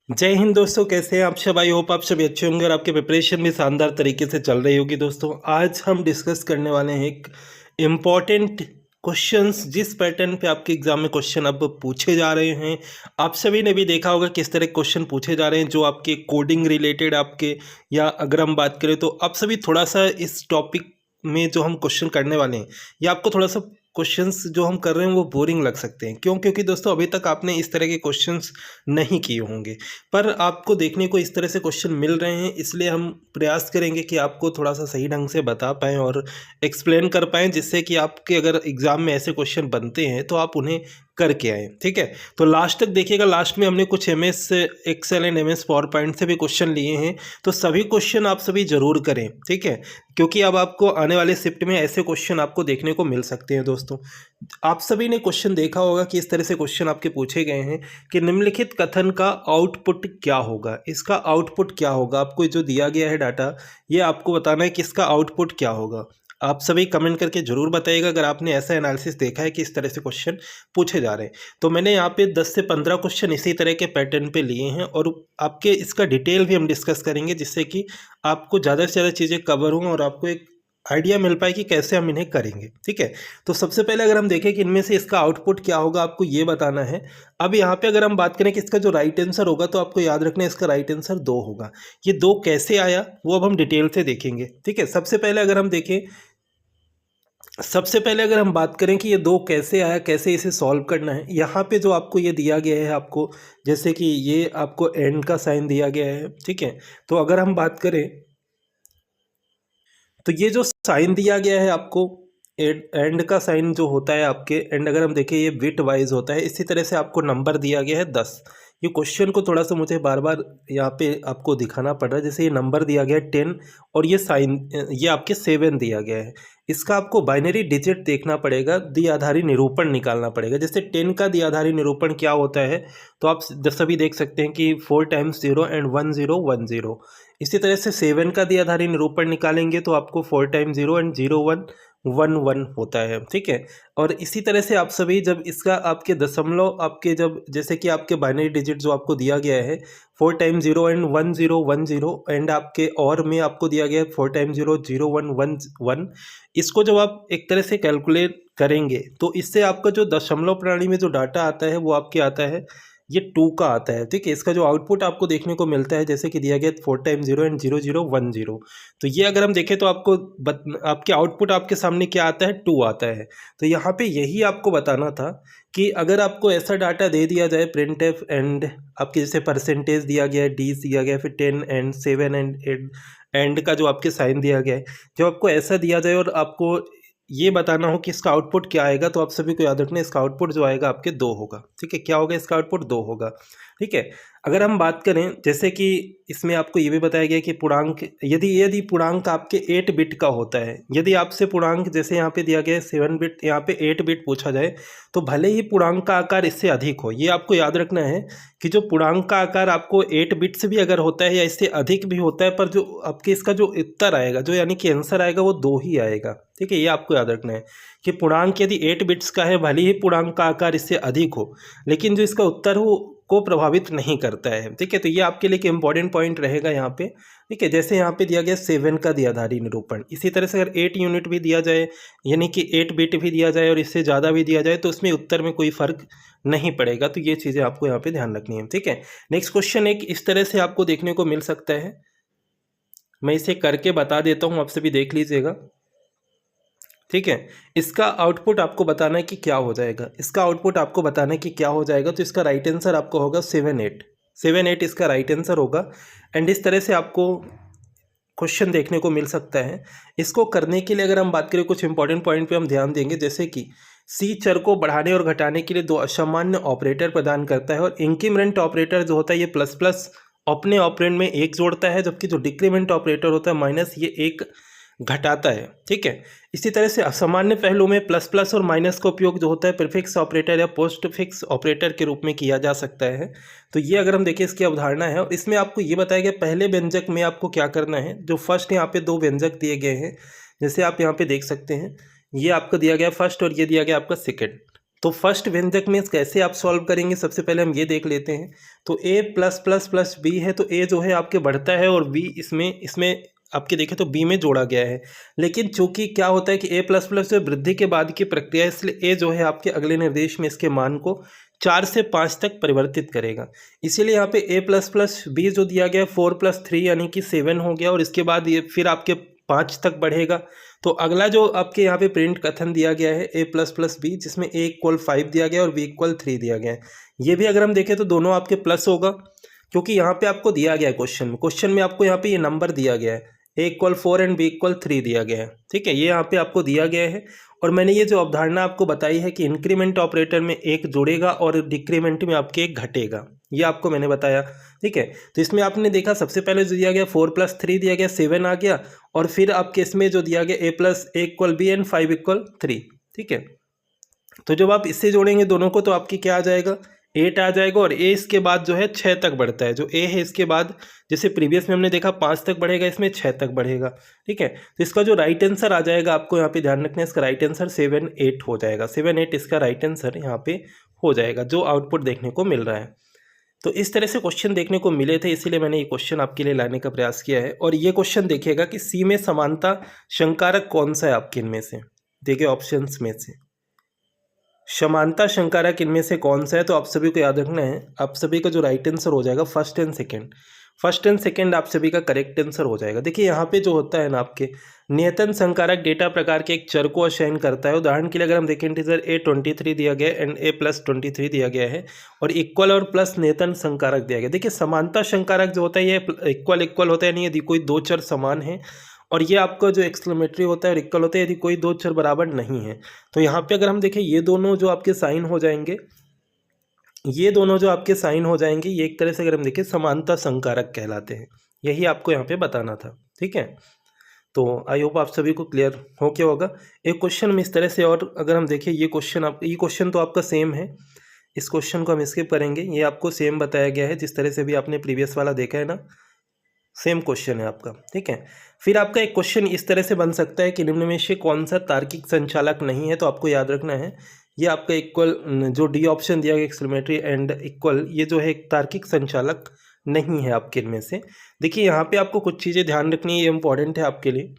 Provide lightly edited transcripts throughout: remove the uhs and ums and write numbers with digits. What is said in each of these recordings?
जय हिंद दोस्तों, कैसे हैं आप सब। आई होप आप सभी अच्छे होंगे और आपकी प्रिपरेशन भी शानदार तरीके से चल रही होगी। दोस्तों आज हम डिस्कस करने वाले हैं एक इम्पॉर्टेंट क्वेश्चंस जिस पैटर्न पे आपके एग्जाम में क्वेश्चन अब पूछे जा रहे हैं। आप सभी ने भी देखा होगा किस तरह क्वेश्चन पूछे जा रहे हैं जो आपके कोडिंग रिलेटेड आपके, या अगर हम बात करें तो आप सभी थोड़ा सा इस टॉपिक में जो हम क्वेश्चन करने वाले हैं या आपको थोड़ा सा क्वेश्चंस जो हम कर रहे हैं वो बोरिंग लग सकते हैं। क्यों? क्योंकि दोस्तों अभी तक आपने इस तरह के क्वेश्चंस नहीं किए होंगे, पर आपको देखने को इस तरह से क्वेश्चन मिल रहे हैं, इसलिए हम प्रयास करेंगे कि आपको थोड़ा सा सही ढंग से बता पाएँ और एक्सप्लेन कर पाएँ, जिससे कि आपके अगर एग्ज़ाम में ऐसे क्वेश्चन बनते हैं तो आप उन्हें करके आएँ। ठीक है, तो लास्ट तक देखिएगा। लास्ट में हमने कुछ MS Excel and MS PowerPoint से भी क्वेश्चन लिए हैं, तो सभी क्वेश्चन आप सभी ज़रूर करें। ठीक है, क्योंकि अब आपको आने वाले शिफ्ट में ऐसे क्वेश्चन आपको देखने को मिल सकते हैं। दोस्तों आप सभी ने क्वेश्चन देखा होगा कि इस तरह से क्वेश्चन आपके पूछे गए हैं कि निम्नलिखित कथन का आउटपुट क्या होगा। इसका आउटपुट क्या होगा, आपको जो दिया गया है डाटा, ये आपको बताना है कि इसका आउटपुट क्या होगा। आप सभी कमेंट करके जरूर बताइएगा अगर आपने ऐसा एनालिसिस देखा है कि इस तरह से क्वेश्चन पूछे जा रहे हैं। तो मैंने यहाँ पे 10 से 15 क्वेश्चन इसी तरह के पैटर्न पे लिए हैं और आपके इसका डिटेल भी हम डिस्कस करेंगे, जिससे कि आपको ज़्यादा से ज़्यादा चीज़ें कवर हों और आपको एक आइडिया मिल पाए कि कैसे हम इन्हें करेंगे। ठीक है, तो सबसे पहले अगर हम देखें कि इनमें से इसका आउटपुट क्या होगा, आपको ये बताना है। अब यहाँ पे अगर हम बात करें कि इसका जो राइट आंसर होगा, तो आपको याद रखना है इसका राइट आंसर 2 होगा। ये 2 कैसे आया वो अब हम डिटेल से देखेंगे। ठीक है, सबसे पहले अगर हम देखें, सबसे पहले अगर हम बात करें कि ये 2 कैसे आया, कैसे इसे सॉल्व करना है, यहाँ पे जो आपको ये दिया गया है, आपको जैसे कि ये आपको एंड का साइन दिया गया है। ठीक है, तो अगर हम बात करें तो ये जो साइन दिया गया है आपको, एंड का साइन जो होता है आपके एंड, अगर हम देखें ये बिट वाइज होता है। इसी तरह से आपको नंबर दिया गया है 10। ये क्वेश्चन को थोड़ा सा मुझे बार बार यहाँ पे आपको दिखाना पड़ रहा है। जैसे ये नंबर दिया गया है 10 और ये साइन ये आपके 7 दिया गया है। इसका आपको बाइनरी डिजिट देखना पड़ेगा, द्विआधारी निरूपण निकालना पड़ेगा। जैसे 10 का द्विआधारी निरूपण क्या होता है, तो आप सभी देख सकते हैं कि 4 टाइम्स 0 एंड 1 0 1 0। इसी तरह से 7 का द्विआधारी निरूपण निकालेंगे तो आपको 4 टाइम्स 0 एंड 0 1 1 1 होता है। ठीक है, और इसी तरह से आप सभी जब इसका आपके दशमलव आपके जब जैसे कि आपके बाइनरी डिजिट जो आपको दिया गया है 4 टाइम्स 0 एंड 1 0 1 0 एंड आपके और में आपको दिया गया है 4 टाइम्स 0 0 1 1 1। इसको जब आप एक तरह से कैलकुलेट करेंगे तो इससे आपका जो दशमलव प्रणाली में जो डाटा आता है वो आपके आता है ये 2 का आता है। ठीक है, इसका जो आउटपुट आपको देखने को मिलता है जैसे कि दिया गया 4 टाइम्स 0 एंड 0 0 1 0। तो ये अगर हम देखें तो आपको आपके आउटपुट आपके सामने क्या आता है, 2 आता है। तो यहाँ पे यही आपको बताना था कि अगर आपको ऐसा डाटा दे दिया जाए प्रिंट एफ एंड आपके जैसे परसेंटेज दिया गया है, डी दिया गया है, फिर 10 एंड 7 एंड एंड का जो आपके साइन दिया गया है, जब आपको ऐसा दिया जाए और आपको ये बताना हो कि इसका आउटपुट क्या आएगा, तो आप सभी को याद रखना है इसका आउटपुट जो आएगा आपके 2 होगा। ठीक है, क्या होगा, इसका आउटपुट 2 होगा। ठीक है, अगर हम बात करें जैसे कि इसमें आपको ये भी बताया गया कि पूर्णांक यदि यदि पूर्णांक आपके 8 बिट का होता है, यदि आपसे पूर्णांक जैसे यहाँ पे दिया गया है 7 बिट, यहाँ पे 8 बिट पूछा जाए, तो भले ही पूर्णांक का आकार इससे अधिक हो, ये आपको याद रखना है कि जो पूर्णांक का आकार आपको 8 बिट से भी अगर होता है या इससे अधिक भी होता है, पर जो आपके इसका जो उत्तर आएगा, जो यानी कि आंसर आएगा, वो 2 ही आएगा। ठीक है, ये आपको याद रखना है कि पूर्णांक यदि 8 बिट्स का है, भले ही पूर्णांक का आकार इससे अधिक हो, लेकिन जो इसका उत्तर हो को प्रभावित नहीं करता है। ठीक है, तो ये आपके लिए एक इंपॉर्टेंट पॉइंट रहेगा यहाँ पे। ठीक है, जैसे यहाँ पे दिया गया 7 का द्विआधारी निरूपण, इसी तरह से अगर 8 यूनिट भी दिया जाए, यानी कि 8 बिट भी दिया जाए और इससे ज़्यादा भी दिया जाए, तो उसमें उत्तर में कोई फर्क नहीं पड़ेगा। तो ये चीज़ें आपको यहाँ पे ध्यान रखनी है। ठीक है, नेक्स्ट क्वेश्चन एक इस तरह से आपको देखने को मिल सकता है, मैं इसे करके बता देता हूँ, आप सभी देख लीजिएगा। ठीक है, इसका आउटपुट आपको बताना है कि क्या हो जाएगा, इसका आउटपुट आपको बताना है कि क्या हो जाएगा। तो इसका राइट आंसर आपको होगा 7 8 इसका राइट आंसर होगा। एंड इस तरह से आपको क्वेश्चन देखने को मिल सकता है। इसको करने के लिए अगर हम बात करें, कुछ इंपॉर्टेंट पॉइंट पे हम ध्यान देंगे, जैसे कि सी चर को बढ़ाने और घटाने के लिए 2 असामान्य ऑपरेटर प्रदान करता है, और इंक्रीमेंट ऑपरेटर जो होता है ये प्लस प्लस अपने ऑपरेंड में 1 जोड़ता है, जबकि जो डिक्रीमेंट ऑपरेटर होता है माइनस ये 1 घटाता है। ठीक है, इसी तरह से असामान्य पहलू में प्लस प्लस और माइनस का उपयोग जो होता है प्रीफिक्स ऑपरेटर या पोस्ट फिक्स ऑपरेटर के रूप में किया जा सकता है। तो ये अगर हम देखें इसकी अवधारणा है, और इसमें आपको ये बताया गया पहले व्यंजक में आपको क्या करना है। जो फर्स्ट यहाँ पे 2 व्यंजक दिए गए हैं, जैसे आप यहाँ पे देख सकते हैं, ये आपको दिया गया फर्स्ट और ये दिया गया आपका सेकेंड। तो फर्स्ट व्यंजक में कैसे आप सॉल्व करेंगे, सबसे पहले हम ये देख लेते हैं। तो a plus plus plus B है, तो a जो है आपके बढ़ता है और b इसमें आपके देखें तो b में जोड़ा गया है। लेकिन चूंकि क्या होता है कि a प्लस प्लस जो वृद्धि के बाद की प्रक्रिया है, इसलिए a जो है आपके अगले निर्देश में इसके मान को 4 से 5 तक परिवर्तित करेगा। इसीलिए यहाँ पे a प्लस प्लस बी जो दिया गया है 4 प्लस 3 यानी कि 7 हो गया, और इसके बाद ये फिर आपके 5 तक बढ़ेगा। तो अगला जो आपके यहाँ पे प्रिंट कथन दिया गया है a प्लस प्लस बी, जिसमें a इक्वल 5 दिया गया है और b इक्वल 3 दिया गया है। ये भी अगर हम देखें तो दोनों आपके प्लस होगा, क्योंकि यहाँ पे आपको दिया गया है क्वेश्चन में आपको यहाँ पे ये नंबर दिया गया है, a equal 4 and b equal 3 दिया गया है। ठीक है, ये यहाँ पे आपको दिया गया है। और मैंने ये जो अवधारणा आपको बताई है कि इंक्रीमेंट ऑपरेटर में एक जुड़ेगा और डिक्रीमेंट में आपके एक घटेगा, ये आपको मैंने बताया। ठीक है, तो इसमें आपने देखा सबसे पहले जो दिया गया 4 प्लस 3 दिया गया 7 आ गया, और फिर आपके इसमें जो दिया गया a plus a equal B and 5 equal 3। ठीक है, तो जब आप इससे जोड़ेंगे दोनों को तो आपकी क्या आ जाएगा, 8 आ जाएगा। और a इसके बाद जो है 6 तक बढ़ता है, जो a है इसके बाद जैसे प्रीवियस में हमने देखा 5 तक बढ़ेगा, इसमें 6 तक बढ़ेगा। ठीक है, तो इसका जो राइट आंसर आ जाएगा आपको यहाँ पे ध्यान रखना है, इसका राइट आंसर 7 8 हो जाएगा। 7 8 इसका राइट आंसर यहाँ पे हो जाएगा, जो आउटपुट देखने को मिल रहा है। तो इस तरह से क्वेश्चन देखने को मिले थे, इसीलिए मैंने ये क्वेश्चन आपके लिए लाने का प्रयास किया है। और ये क्वेश्चन देखिएगा कि सी में समानता शंकारक कौन सा है आपके इनमें से, देखिए ऑप्शंस में से समानता शंकारक इनमें से कौन सा है। तो आप सभी को याद रखना है, आप सभी का जो राइट आंसर हो जाएगा फर्स्ट एंड सेकंड आप सभी का करेक्ट आंसर हो जाएगा। देखिए यहाँ पे जो होता है ना, आपके नियतन संकारक डेटा प्रकार के एक चर को असाइन करता है। उदाहरण के लिए अगर हम देखें इंटीजर a 23 दिया गया एंड a प्लस 23 दिया गया है, और इक्वल और प्लस नियतन संकारक दिया गया। देखिए समानता संकारक जो होता है ये इक्वल होता है, यानी यदि कोई दो चर समान है, और ये आपका जो एक्सक्लेमेटरी होता है और इक्वल होता है यदि कोई दो चर बराबर नहीं है। तो यहाँ पे अगर हम देखें ये दोनों जो आपके साइन हो जाएंगे, ये दोनों जो आपके साइन हो जाएंगे, ये एक तरह से अगर हम देखें समानता संकारक कहलाते हैं। यही आपको यहाँ पे बताना था। ठीक है, तो आई होप आप सभी को क्लियर हो क्या होगा। एक क्वेश्चन में इस तरह से, और अगर हम देखें ये क्वेश्चन तो आपका सेम है, इस क्वेश्चन को हम स्किप करेंगे। ये आपको सेम बताया गया है जिस तरह से भी आपने प्रीवियस वाला देखा है ना, सेम क्वेश्चन है आपका। ठीक है, फिर आपका एक क्वेश्चन इस तरह से बन सकता है कि निम्न में से कौन सा तार्किक संचालक नहीं है। तो आपको याद रखना है ये आपका इक्वल जो डी ऑप्शन दिया गया एक्सक्लेमेटरी एंड इक्वल, ये जो है एक तार्किक संचालक नहीं है आपके इनमें से। देखिए यहाँ पे आपको कुछ चीज़ें ध्यान रखनी है, ये इंपॉर्टेंट है आपके लिए।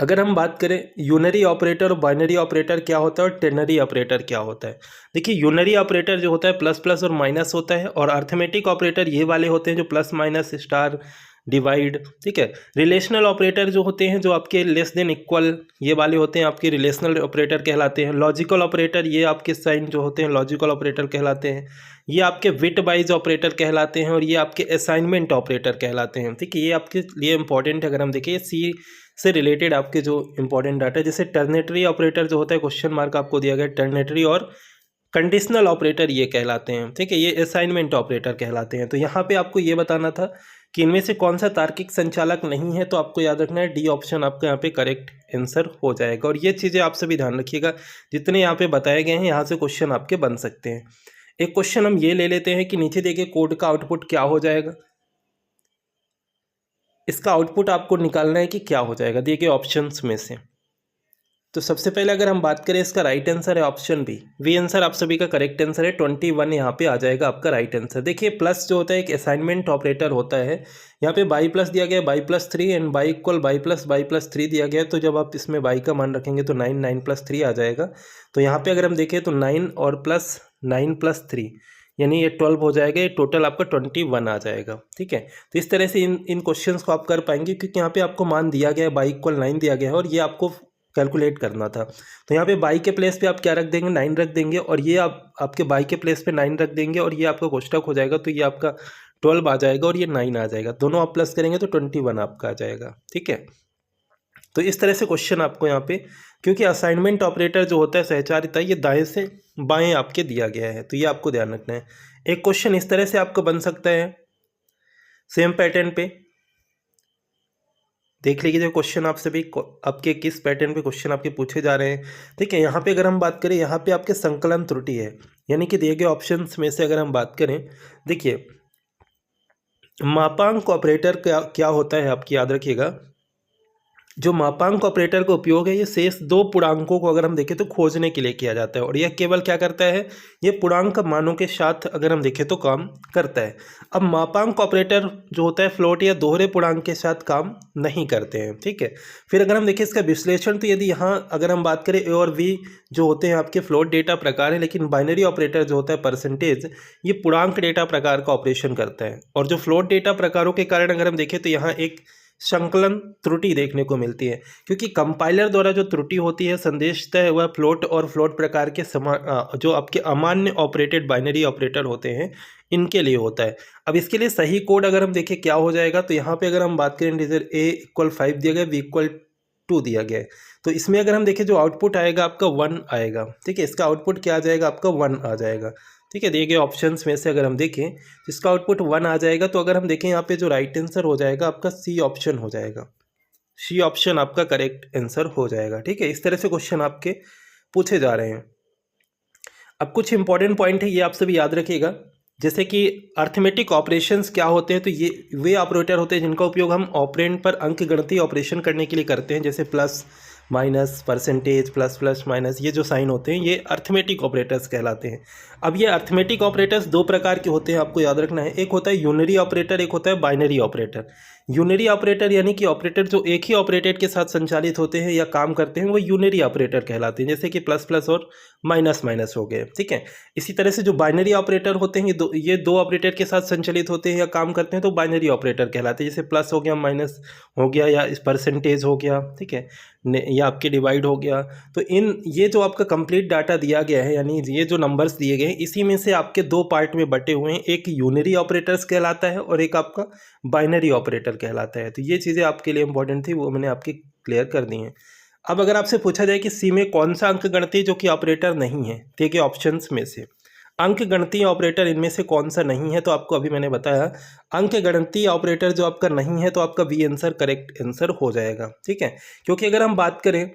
अगर हम बात करें यूनरी ऑपरेटर और बाइनरी ऑपरेटर क्या होता है और टेनरी ऑपरेटर क्या होता है। देखिए यूनरी ऑपरेटर जो होता है प्लस प्लस और माइनस होता है, और अर्थमेटिक ऑपरेटर ये वाले होते हैं जो प्लस माइनस स्टार डिवाइड। ठीक है, रिलेशनल ऑपरेटर जो होते हैं जो आपके लेस देन इक्वल, ये वाले होते हैं आपके रिलेशनल ऑपरेटर कहलाते हैं। लॉजिकल ऑपरेटर ये आपके साइन जो होते हैं लॉजिकल ऑपरेटर कहलाते हैं। ये आपके विट वाइज ऑपरेटर कहलाते हैं, और ये आपके असाइनमेंट ऑपरेटर कहलाते हैं। ठीक है, ये आपके लिए इंपॉर्टेंट है। अगर हम देखें सी से रिलेटेड आपके जो इंपॉर्टेंट डाटा है, जैसे टर्नेटरी ऑपरेटर जो होता है क्वेश्चन मार्क आपको दिया गया, टर्नेटरी और कंडीशनल ऑपरेटर ये कहलाते हैं। ठीक है, ये असाइनमेंट ऑपरेटर कहलाते हैं। तो यहाँ पे आपको ये बताना था कि इनमें से कौन सा तार्किक संचालक नहीं है। तो आपको याद रखना है डी ऑप्शन आपका यहाँ पे करेक्ट आंसर हो जाएगा। और ये चीज़ें आप सभी ध्यान रखिएगा, जितने यहाँ पे बताए गए हैं यहाँ से क्वेश्चन आपके बन सकते हैं। एक क्वेश्चन हम ये ले लेते हैं कि नीचे देखिए कोड का आउटपुट क्या हो जाएगा। इसका आउटपुट आपको निकालना है कि क्या हो जाएगा, देखिए ऑप्शंस में से। तो सबसे पहले अगर हम बात करें, इसका राइट आंसर है ऑप्शन बी आंसर आप सभी का करेक्ट आंसर है। 21 यहाँ पे आ जाएगा आपका राइट आंसर। देखिए प्लस जो होता है एक असाइनमेंट ऑपरेटर होता है। यहाँ पे बाई प्लस दिया गया है, by plus 3 and by equal by plus 3 दिया गया है। तो जब आप इसमें बाई का मान रखेंगे तो 9 प्लस 3 आ जाएगा। तो यहाँ पे अगर हम देखें तो 9 और प्लस 9 प्लस 3 यानी ये 12 हो जाएगा। ये टोटल आपका 21 आ जाएगा। ठीक है, तो इस तरह से इन क्वेश्चंस को आप कर पाएंगे, क्योंकि यहाँ पे आपको मान दिया गया है, बाई इक्वल 9 दिया गया है, और ये आपको कैलकुलेट करना था। तो यहाँ पे बाई के प्लेस पे आप क्या रख देंगे, 9 रख देंगे, और ये आपके बाई के प्लेस पे 9 रख देंगे, और ये आपका कोष्टक हो जाएगा। तो ये आपका 12 आ जाएगा और ये 9 आ जाएगा। दोनों आप प्लस करेंगे तो 21 आपका आ जाएगा। ठीक है, तो इस तरह से क्वेश्चन आपको यहाँ पे, क्योंकि असाइनमेंट ऑपरेटर जो होता है सहचारिता, ये दाएं से बाएं आपके दिया गया है, तो ये आपको ध्यान रखना है। एक क्वेश्चन इस तरह से आपको बन सकता है सेम पैटर्न पे। देख लीजिए जो क्वेश्चन आप सभी आपके किस पैटर्न पे क्वेश्चन आपके पूछे जा रहे हैं। ठीक है, यहाँ पे अगर हम बात करें, यहाँ पे आपके संकलन त्रुटि है, यानी कि दिए गए ऑप्शंस में से अगर हम बात करें, देखिए मापांक ऑपरेटर क्या होता है आपकी याद रखिएगा। जो मापांक ऑपरेटर का उपयोग है ये शेष दो पूर्णांकों को अगर हम देखें तो खोजने के लिए किया जाता है, और यह केवल क्या करता है, ये पूर्णांक मानों के साथ अगर हम देखें तो काम करता है। अब मापांक ऑपरेटर जो होता है फ्लोट या दोहरे पूर्णांक के साथ काम नहीं करते हैं, ठीक है। फिर अगर हम देखें इसका विश्लेषण, तो यदि यहाँ अगर हम बात करें ए और वी जो होते हैं आपके फ्लोट डेटा प्रकार है, लेकिन बाइनरी ऑपरेटर जो होता है परसेंटेज, ये पूर्णांक डेटा प्रकार का ऑपरेशन करता है। और जो फ्लोट डेटा प्रकारों के कारण अगर हम देखें तो यहाँ एक संकलन त्रुटि देखने को मिलती है, क्योंकि कंपाइलर द्वारा जो त्रुटि होती है संदेशतः वह फ्लोट और फ्लोट प्रकार के जो आपके अमान्य ऑपरेटेड बाइनरी ऑपरेटर होते हैं इनके लिए होता है। अब इसके लिए सही कोड अगर हम देखें क्या हो जाएगा, तो यहाँ पे अगर हम बात करें इंटीजर a = 5 दिया गया, b = 2 दिया गया है, तो इसमें अगर हम देखें जो आउटपुट आएगा आपका 1 आएगा, ठीक है। इसका आउटपुट क्या आ जाएगा, आपका 1 आ जाएगा, ठीक है। दिए गए ऑप्शंस में से अगर हम देखें जिसका आउटपुट 1 आ जाएगा, तो अगर हम देखें यहाँ पे जो राइट आंसर हो जाएगा आपका सी ऑप्शन हो जाएगा, सी ऑप्शन आपका करेक्ट आंसर हो जाएगा, ठीक है। इस तरह से क्वेश्चन आपके पूछे जा रहे हैं। अब कुछ इंपॉर्टेंट पॉइंट है, ये आप सभी याद रखिएगा, जैसे कि अर्थमेटिक ऑपरेशंस क्या होते हैं, तो ये वे ऑपरेटर होते हैं जिनका उपयोग हम ऑपरेंड पर अंकगणितीय ऑपरेशन करने के लिए करते हैं, जैसे plus minus, percentage, plus plus minus, ये जो साइन होते हैं ये अर्थमेटिक ऑपरेटर्स कहलाते हैं। अब ये अर्थमेटिक ऑपरेटर्स दो प्रकार के होते हैं, आपको याद रखना है, एक होता है यूनरी ऑपरेटर, एक होता है बाइनरी ऑपरेटर। यूनरी ऑपरेटर यानी कि ऑपरेटर जो एक ही ऑपरेटर के साथ संचालित होते हैं या काम करते हैं वो यूनरी ऑपरेटर कहलाते हैं, जैसे कि प्लस प्लस और माइनस माइनस हो गए, ठीक है। इसी तरह से जो बाइनरी ऑपरेटर होते हैं ये दो ऑपरेटर के साथ संचालित होते हैं या काम करते हैं तो बाइनरी ऑपरेटर कहलाते हैं, जैसे प्लस हो गया, माइनस हो गया, या परसेंटेज हो गया, ठीक है, या आपके डिवाइड हो गया। तो ये जो आपका कंप्लीट डाटा दिया गया है, यानी ये जो नंबर्स दिए गए हैं, इसी में से आपके दो पार्ट में बटे हुए हैं, एक यूनरी ऑपरेटर्स कहलाता है और एक आपका बाइनरी ऑपरेटर कहलाता है। तो ये चीज़ें आपके लिए इंपॉर्टेंट थी, वो मैंने आपकी क्लियर कर दी हैं। अब अगर आपसे पूछा जाए कि सी में कौन सा अंकगणितीय जो कि ऑपरेटर नहीं है, ठीक है, ऑप्शंस में से अंकगणितीय ऑपरेटर इनमें से कौन सा नहीं है, तो आपको अभी मैंने बताया अंकगणितीय ऑपरेटर जो आपका नहीं है, तो आपका बी आंसर करेक्ट आंसर हो जाएगा, ठीक है। क्योंकि अगर हम बात करें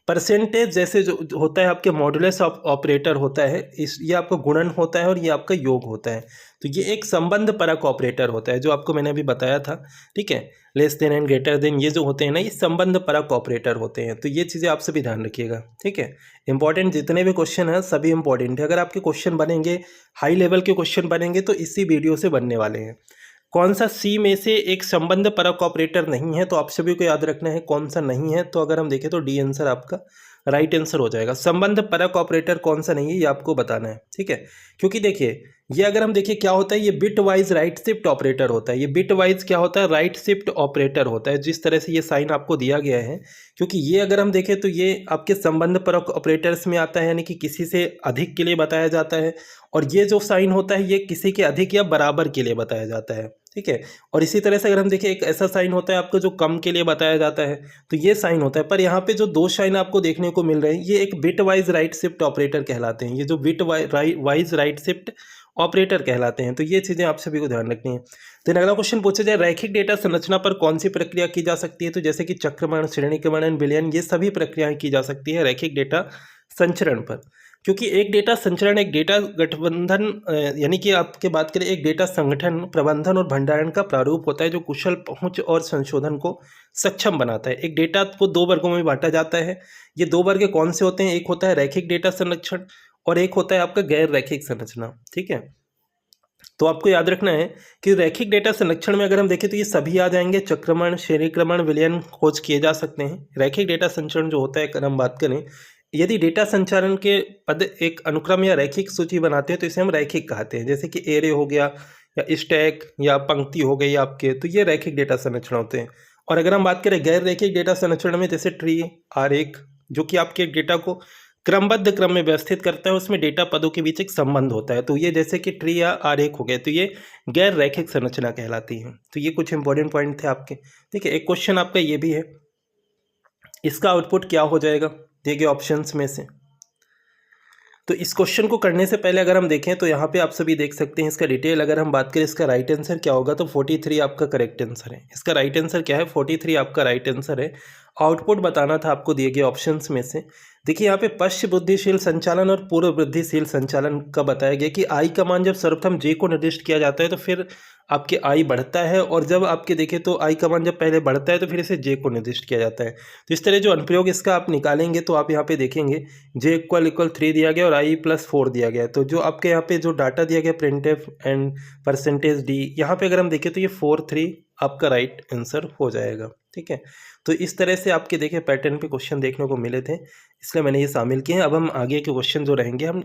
परसेंटेज जैसे जो होता है आपके मॉडुलस ऑपरेटर होता है, ये आपका गुणन होता है और ये आपका योग होता है, तो ये एक संबंध परक ऑपरेटर होता है जो आपको मैंने अभी बताया था, ठीक है। Less than and greater than ये जो होते हैं ना, ये संबंध परक ऑपरेटर होते हैं। तो ये चीज़ें आप सभी ध्यान रखिएगा, ठीक है। इंपॉर्टेंट जितने भी क्वेश्चन हैं सभी इंपॉर्टेंट है। अगर आपके क्वेश्चन बनेंगे, हाई लेवल के क्वेश्चन बनेंगे, तो इसी वीडियो से बनने वाले हैं। कौन सा सी में से एक संबंध परक ऑपरेटर नहीं है, तो आप सभी को याद रखना है कौन सा नहीं है। तो अगर हम देखें तो डी आंसर आपका राइट आंसर हो जाएगा। संबंध परक ऑपरेटर कौन सा नहीं है ये आपको बताना है, ठीक है। क्योंकि देखिए ये अगर हम देखिए क्या होता है, ये bit wise right shift operator होता है। ये बिट वाइज क्या होता है, राइट शिफ्ट ऑपरेटर होता है, जिस तरह से ये साइन आपको दिया गया है। क्योंकि ये अगर हम देखें तो ये आपके संबंध परक ऑपरेटर्स में आता है, यानी कि किसी से अधिक के लिए बताया जाता है, और ये जो साइन होता है ये किसी के अधिक या बराबर के लिए बताया जाता है, ठीक है। और इसी तरह से अगर हम देखें एक ऐसा साइन होता है आपको जो कम के लिए बताया जाता है, तो ये साइन होता है। पर यहाँ पे जो दो साइन आपको देखने को मिल रहे हैं ये एक bit wise right shift operator कहलाते हैं। ये जो bit wise right shift operator कहलाते हैं। तो ये चीज़ें आप सभी को ध्यान रखनी है। तो अगला क्वेश्चन पूछा जाए रैखिक डेटा संरचना पर कौन सी प्रक्रिया की जा सकती है, तो जैसे कि चक्रमण, श्रेणीक्रमण, विलयन, ये सभी प्रक्रियाएं की जा सकती है रैखिक डेटा संचरण पर। क्योंकि एक डेटा संचरण एक डेटा गठबंधन यानी कि आपके बात करें एक डेटा संगठन, प्रबंधन और भंडारण का प्रारूप होता है जो कुशल पहुंच और संशोधन को सक्षम बनाता है। एक डेटा को दो वर्गों में बांटा जाता है। ये दो वर्ग कौन से होते हैं, एक होता है रैखिक डेटा संरक्षण और एक होता है आपका गैर रैखिक संरचना, ठीक है। तो आपको याद रखना है कि रैखिक डेटा संरक्षण में अगर हम देखें तो ये सभी आ जाएंगे, चक्रमण, श्रेणीक्रमण, विलयन खोज किए जा सकते हैं। रैखिक डेटा संचरण जो होता है अगर हम बात करें, यदि डेटा संचारण के पद एक अनुक्रम या रैखिक सूची बनाते हैं तो इसे हम रैखिक कहते हैं, जैसे कि एरे हो गया या स्टैक या पंक्ति हो गई आपके, तो ये रैखिक डेटा संरचना होते हैं। और अगर हम बात करें गैर रैखिक डेटा संरचना में, जैसे ट्री, आरेख, जो कि आपके डेटा को क्रमबद्ध क्रम में व्यवस्थित करता है, उसमें डेटा पदों के बीच एक संबंध होता है। तो ये जैसे कि ट्री या आरेख हो गए, तो ये गैर रैखिक संरचना कहलाती है। तो ये कुछ इंपॉर्टेंट पॉइंट थे आपके, ठीक है। एक क्वेश्चन आपका ये भी है, इसका आउटपुट क्या हो जाएगा दिए गए ऑप्शंस में से। तो इस क्वेश्चन को करने से पहले अगर हम देखें तो यहाँ पे आप सभी देख सकते हैं इसका डिटेल। अगर हम बात करें इसका राइट आंसर क्या होगा, तो 43 आपका करेक्ट आंसर है। इसका राइट आंसर क्या है, 43 आपका राइट आंसर है। आउटपुट बताना था आपको दिए गए ऑप्शंस में से। देखिए यहाँ पे पश्च बुद्धिशील संचालन और पूर्व वृद्धिशील संचालन का बताया गया कि आई का मान जब सर्वप्रथम जे को निर्दिष्ट किया जाता है तो फिर आपके आई बढ़ता है, और जब आपके देखें तो आई का मान जब पहले बढ़ता है तो फिर इसे जे को निर्दिष्ट किया जाता है। तो इस तरह जो अनुप्रयोग इसका आप निकालेंगे तो आप यहाँ पे देखेंगे जे इक्वल 3 दिया गया और आई प्लस 4 दिया गया है। तो जो आपके यहाँ पे जो डाटा दिया गया प्रिंटफ एंड परसेंटेज डी, यहाँ पे अगर हम देखें तो ये 4 3 आपका राइट आंसर हो जाएगा। ठीक है, तो इस तरह से आपके देखें पैटर्न पे क्वेश्चन देखने को मिले थे, इसलिए मैंने ये शामिल किए हैं। अब हम आगे के क्वेश्चन जो रहेंगे, हम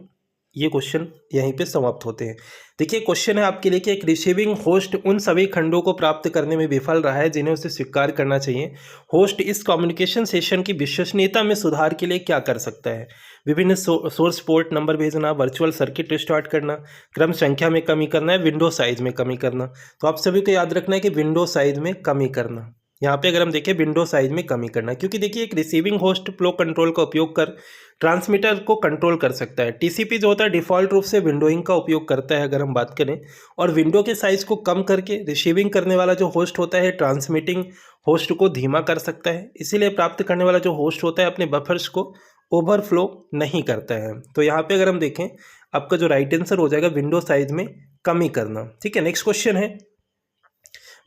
ये क्वेश्चन यहीं पे समाप्त होते हैं। देखिए क्वेश्चन है आपके लिए कि एक रिसीविंग होस्ट उन सभी खंडों को प्राप्त करने में विफल रहा है जिन्हें उसे स्वीकार करना चाहिए। होस्ट इस कम्युनिकेशन सेशन की विश्वसनीयता में सुधार के लिए क्या कर सकता है? विभिन्न सोर्स पोर्ट नंबर भेजना, वर्चुअल सर्किट रिस्टार्ट करना, क्रम संख्या में कमी करना है, विंडो साइज में कमी करना। तो आप सभी को याद रखना है कि विंडो साइज में कमी करना। यहाँ पे अगर हम देखें विंडो साइज में कमी करना, क्योंकि देखिए एक रिसीविंग होस्ट फ्लो कंट्रोल का उपयोग कर ट्रांसमीटर को कंट्रोल कर सकता है। टीसीपी जो होता है डिफ़ॉल्ट रूप से विंडोइंग का उपयोग करता है अगर हम बात करें, और विंडो के साइज़ को कम करके रिसीविंग करने वाला जो होस्ट होता है ट्रांसमिटिंग होस्ट को धीमा कर सकता है। इसीलिए प्राप्त करने वाला जो होस्ट होता है अपने बफर्स को ओवरफ्लो नहीं करता है। तो यहाँ पे अगर हम देखें आपका जो राइट आंसर हो जाएगा विंडो साइज में कमी करना। ठीक है, नेक्स्ट क्वेश्चन है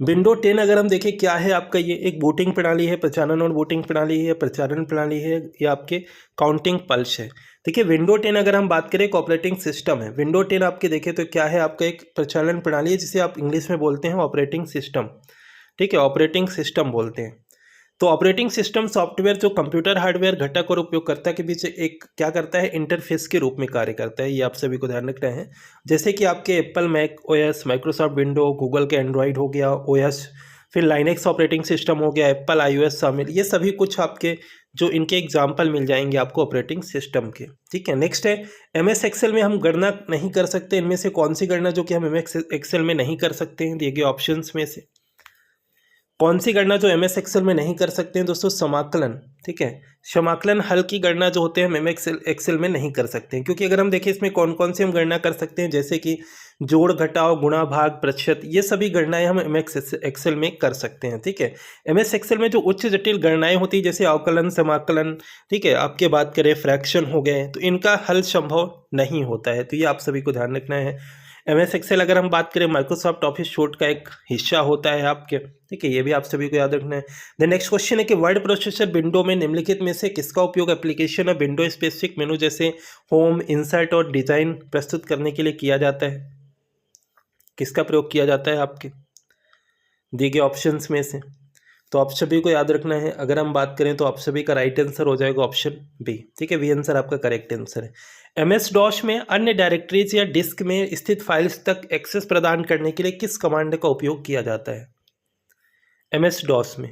विंडो 10 अगर हम देखें क्या है आपका, ये एक वोटिंग प्रणाली है, प्रचालन और वोटिंग प्रणाली है, प्रचारण प्रणाली है, या आपके काउंटिंग पल्स है। देखिए विंडो 10 अगर हम बात करें एक ऑपरेटिंग सिस्टम है। विंडो 10 आपके देखें तो क्या है आपका एक प्रचालन प्रणाली है जिसे आप इंग्लिश में बोलते हैं ऑपरेटिंग सिस्टम। ठीक है, ऑपरेटिंग सिस्टम बोलते हैं। तो ऑपरेटिंग सिस्टम सॉफ्टवेयर जो कंप्यूटर हार्डवेयर घटक और उपयोगकर्ता के बीच एक क्या करता है, इंटरफेस के रूप में कार्य करता है। ये आप सभी को ध्यान रखना है। जैसे कि आपके Apple Mac OS, Microsoft window, Google के एंड्रॉयड हो गया ओएस, फिर लाइनेक्स ऑपरेटिंग सिस्टम हो गया, एप्पल आईओएस शामिल, ये सभी कुछ आपके जो इनके एग्जाम्पल मिल जाएंगे आपको ऑपरेटिंग सिस्टम के। ठीक है, नेक्स्ट है एमएस एक्सेल में हम गणना नहीं कर सकते। इनमें से कौन सी गणना जो कि हम एमएस एक्सेल में नहीं कर सकते हैं, दिए गए ऑप्शंस में से कौन सी गणना जो एमएस एक्सेल में नहीं कर सकते हैं दोस्तों? समाकलन। ठीक है, समाकलन हल की गणना जो होते हैं हम एमएस एक्सेल में नहीं कर सकते हैं, क्योंकि अगर हम देखें इसमें कौन कौन सी हम गणना कर सकते हैं, जैसे कि जोड़ घटाव गुणा भाग प्रतिशत, ये सभी गणनाएं हम एमएस एक्सेल में कर सकते हैं। ठीक है, एमएस एक्सेल में जो उच्च जटिल गणनाएं होती है जैसे अवकलन, समाकलन, ठीक है, आपके बात करें फ्रैक्शन हो गए, तो इनका हल संभव नहीं होता है। तो ये आप सभी को ध्यान रखना है। एमएस एक्सेल अगर हम बात करें माइक्रोसॉफ्ट ऑफिस सूट का एक हिस्सा होता है आपके। ठीक है, ये भी आप सभी को याद रखना है। द नेक्स्ट क्वेश्चन है कि वर्ड प्रोसेसर विंडो में निम्नलिखित में से किसका उपयोग एप्लीकेशन और विंडो स्पेसिफिक मेनू जैसे होम, इंसर्ट और डिजाइन प्रस्तुत करने के लिए किया जाता है? किसका प्रयोग किया जाता है आपके दिए गए ऑप्शंस में से? तो आप सभी को याद रखना है। अगर हम बात करें तो आप सभी का राइट आंसर हो जाएगा ऑप्शन बी। ठीक है, बी आंसर आपका करेक्ट आंसर है। एमएस डॉस में अन्य डायरेक्टरीज या डिस्क में स्थित फाइल्स तक एक्सेस प्रदान करने के लिए किस कमांड का उपयोग किया जाता है? एमएस डॉस में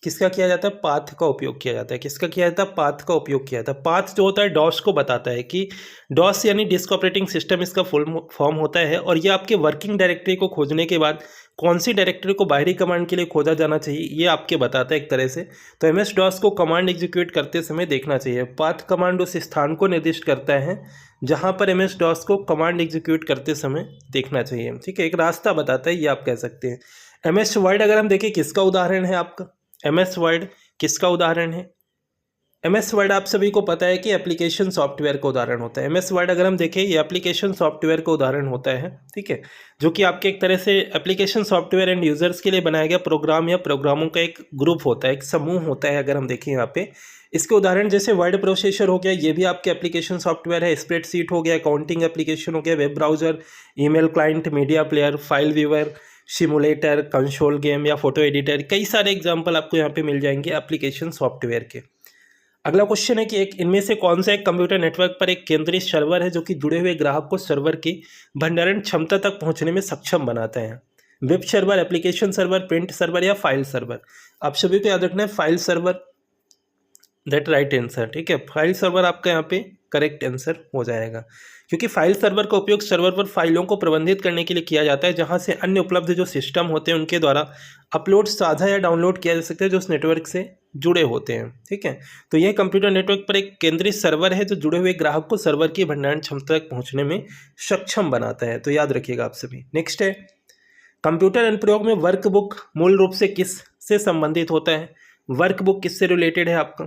किसका किया जाता है? पाथ का उपयोग किया जाता है। किसका किया जाता है? पाथ का उपयोग किया जाता है। पाथ जो होता है डॉस को बताता है कि डॉस यानी डिस्क ऑपरेटिंग सिस्टम इसका फुल फॉर्म होता है, और ये आपके वर्किंग डायरेक्टरी को खोजने के बाद कौन सी डायरेक्टरी को बाहरी कमांड के लिए खोजा जाना चाहिए ये आपके बताता है एक तरह से। तो एमएस डॉस को कमांड एग्जीक्यूट करते समय देखना चाहिए। पाथ कमांड उस स्थान को निर्दिष्ट करता है जहां पर एमएस डॉस को कमांड एग्जीक्यूट करते समय देखना चाहिए। ठीक है, एक रास्ता बताता है, ये आप कह सकते हैं। एमएस वर्ड अगर हम देखें किसका उदाहरण है आपका? एमएस वर्ड किसका उदाहरण है? एमएस वर्ड आप सभी को पता है कि एप्लीकेशन सॉफ्टवेयर का उदाहरण होता है। एमएस वर्ड अगर हम देखें ये एप्लीकेशन सॉफ्टवेयर का उदाहरण होता है। ठीक है, जो कि आपके एक तरह से एप्लीकेशन सॉफ्टवेयर एंड यूजर्स के लिए बनाया गया प्रोग्राम या प्रोग्रामों का एक ग्रुप होता है, एक समूह होता है। अगर हम देखें यहाँ पे इसके उदाहरण जैसे वर्ड प्रोसेसर हो गया, ये भी आपके एप्लीकेशन सॉफ्टवेयर है। स्प्रेडशीट हो गया, अकाउंटिंग एप्लीकेशन हो गया, web browser, email client, media player, file viewer, simulator, console game या फोटो एडिटर, कई सारे एग्जाम्पल आपको यहाँ पे मिल जाएंगे एप्लीकेशन सॉफ्टवेयर के। अगला क्वेश्चन है कि एक इनमें से कौन सा एक कंप्यूटर नेटवर्क पर एक केंद्रीय सर्वर है जो कि जुड़े हुए ग्राहक को सर्वर की भंडारण क्षमता तक पहुंचने में सक्षम बनाता है? Web server, application server, print server या फाइल सर्वर? आप सभी को याद रखना है file server, that right answer. ठीक है, फाइल सर्वर आपका यहाँ पे करेक्ट आंसर हो जाएगा, क्योंकि फाइल सर्वर का उपयोग सर्वर पर फाइलों को प्रबंधित करने के लिए किया जाता है जहां से अन्य उपलब्ध जो सिस्टम होते हैं उनके द्वारा अपलोड, साझा या डाउनलोड किया जा सकता है जो उस नेटवर्क से जुड़े होते हैं। ठीक है, तो यह कंप्यूटर नेटवर्क पर एक केंद्रीय सर्वर है जो जुड़े हुए ग्राहक को सर्वर की भंडारण क्षमता तक पहुंचने में सक्षम बनाता है। तो याद रखिएगा आप सभी। नेक्स्ट है कंप्यूटर अनुप्रयोग में वर्कबुक मूल रूप से किस से संबंधित होता है? वर्कबुक किससे रिलेटेड है आपका?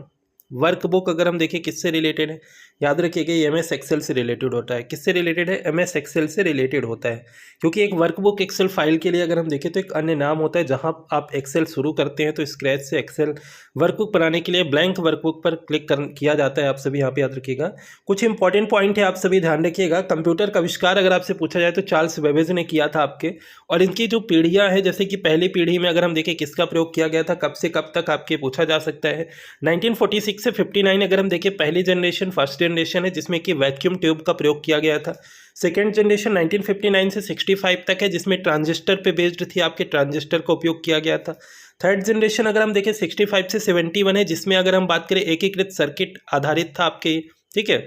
वर्कबुक अगर हम देखें किससे रिलेटेड है, याद रखिएगा ये MS एक्सेल से रिलेटेड होता है। किससे रिलेटेड है? MS एक्सेल से रिलेटेड होता है, क्योंकि एक वर्कबुक एक्सेल फाइल के लिए अगर हम देखें तो एक अन्य नाम होता है। जहां आप एक्सेल शुरू करते हैं तो स्क्रैच से एक्सेल वर्कबुक बनाने के लिए ब्लैंक वर्कबुक पर क्लिक किया जाता है। आप सभी यहाँ पे याद रखिएगा। कुछ इंपॉर्टेंट पॉइंट है, आप सभी ध्यान रखिएगा। कंप्यूटर का आविष्कार अगर आपसे पूछा जाए तो चार्ल्स बेबेज ने किया था आपके, और इनकी जो पीढ़ियाँ हैं, जैसे कि पहली पीढ़ी में अगर हम देखें किसका प्रयोग किया गया था, कब से कब तक आपके पूछा जा सकता है। 1946 से 59 अगर हम देखें पहली जनरेशन, फर्स्ट जनरेशन है जिसमें कि वैक्यूम ट्यूब का प्रयोग किया गया था। सेकेंड जनरेशन 1959 से 65 तक है जिसमें ट्रांजिस्टर पे बेस्ड थी, आपके ट्रांजिस्टर का उपयोग किया गया था। थर्ड जनरेशन अगर हम देखें 65 से 71 है जिसमें अगर हम बात करें एकीकृत सर्किट आधारित था आपके, ठीक है,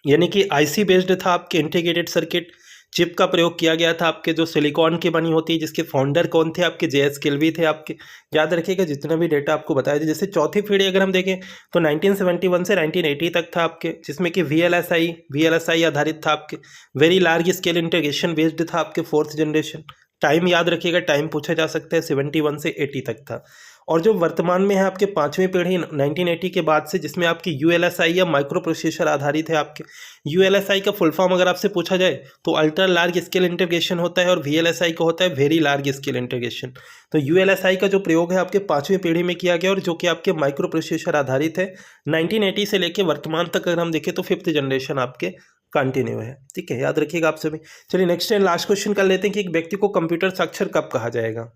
यानी कि IC बेस्ड था आपके, इंटीग्रेटेड सर्किट चिप का प्रयोग किया गया था आपके, जो सिलिकॉन की बनी होती है, जिसके फाउंडर कौन थे आपके? JS किल्वी थे आपके। याद रखिएगा जितना भी डेटा आपको बताया था। जैसे चौथी पीढ़ी अगर हम देखें तो 1971 से 1980 तक था आपके, जिसमें कि VLSI आधारित था आपके। Very large scale integration based था आपके, फोर्थ जनरेशन। टाइम याद रखिएगा, टाइम पूछा जा सकता है, 71 से 80 तक था। और जो वर्तमान में है आपके पांचवी पीढ़ी 1980 के बाद से, जिसमें आपकी ULSI या माइक्रो प्रोसेसर आधारित है आपके। ULSI का फुल फॉर्म अगर आपसे पूछा जाए तो अल्ट्रा लार्ज स्केल इंटीग्रेशन होता है, और VLSI का होता है वेरी लार्ज स्केल इंटीग्रेशन। तो ULSI का जो प्रयोग है आपके पांचवी पीढ़ी में किया गया, और जो कि आपके माइक्रो प्रोसेसर आधारित है। 1980 से लेकर वर्तमान तक अगर हम देखें तो फिफ्थ जनरेशन आपके कंटिन्यू है, ठीक है, याद रखिएगा आप सभी। चलिए नेक्स्ट एंड लास्ट क्वेश्चन कर लेते हैं कि एक व्यक्ति को कंप्यूटर साक्षर कब कहा जाएगा?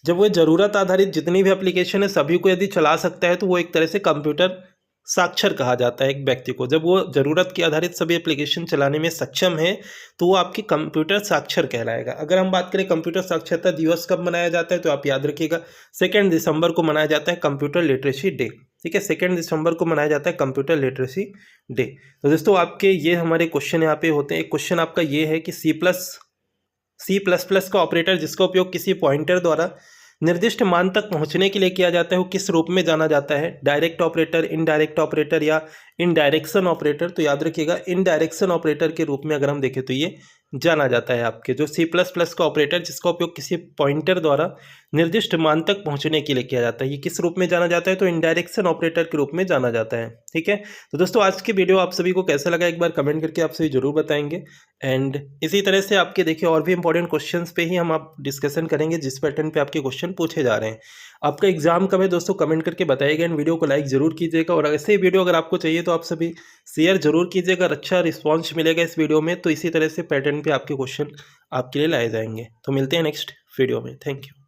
जब वो ज़रूरत आधारित जितनी भी एप्लीकेशन है सभी को यदि चला सकता है तो वो एक तरह से कंप्यूटर साक्षर कहा जाता है एक व्यक्ति को। जब वो ज़रूरत के आधारित सभी एप्लीकेशन चलाने में सक्षम है तो वो आपकी कंप्यूटर साक्षर कहलाएगा। अगर हम बात करें कंप्यूटर साक्षरता दिवस कब मनाया जाता है तो आप याद रखिएगा 2 दिसंबर को मनाया जाता है कंप्यूटर लिटरेसी डे, ठीक है, 2 दिसंबर को मनाया जाता है कंप्यूटर लिटरेसी डे। तो दोस्तों आपके ये हमारे क्वेश्चन यहाँ पे होते हैं। एक क्वेश्चन आपका ये है कि C++ का ऑपरेटर जिसका उपयोग किसी पॉइंटर द्वारा निर्दिष्ट मान तक पहुंचने के लिए किया जाता है वो किस रूप में जाना जाता है? डायरेक्ट ऑपरेटर, इनडायरेक्ट ऑपरेटर या इनडायरेक्शन ऑपरेटर? तो याद रखिएगा इनडायरेक्शन ऑपरेटर के रूप में अगर हम देखें तो ये जाना जाता है आपके जो C++ का ऑपरेटर जिसका उपयोग किसी पॉइंटर द्वारा निर्दिष्ट मान तक पहुंचने के लिए किया जाता है, ये किस रूप में जाना जाता है? तो इनडायरेक्शन ऑपरेटर के रूप में जाना जाता है, ठीक है। तो दोस्तों आज की वीडियो आप सभी को कैसा लगा एक बार कमेंट करके आप सभी जरूर बताएंगे। एंड इसी तरह से आपके देखिए और भी इंपॉर्टेंट क्वेश्चंस पे ही हम आप डिस्कशन करेंगे जिस पैटर्न पे आपके क्वेश्चन पूछे जा रहे हैं। आपका एग्जाम कब है दोस्तों कमेंट करके बताइएगा। एंड वीडियो को लाइक जरूर कीजिएगा, और ऐसे ही वीडियो अगर आपको चाहिए तो आप सभी शेयर जरूर कीजिएगा। अच्छा रिस्पॉन्स मिलेगा इस वीडियो में तो इसी तरह से पैटर्न पे आपके क्वेश्चन आपके लिए लाए जाएंगे। तो मिलते हैं नेक्स्ट वीडियो में। Thank you.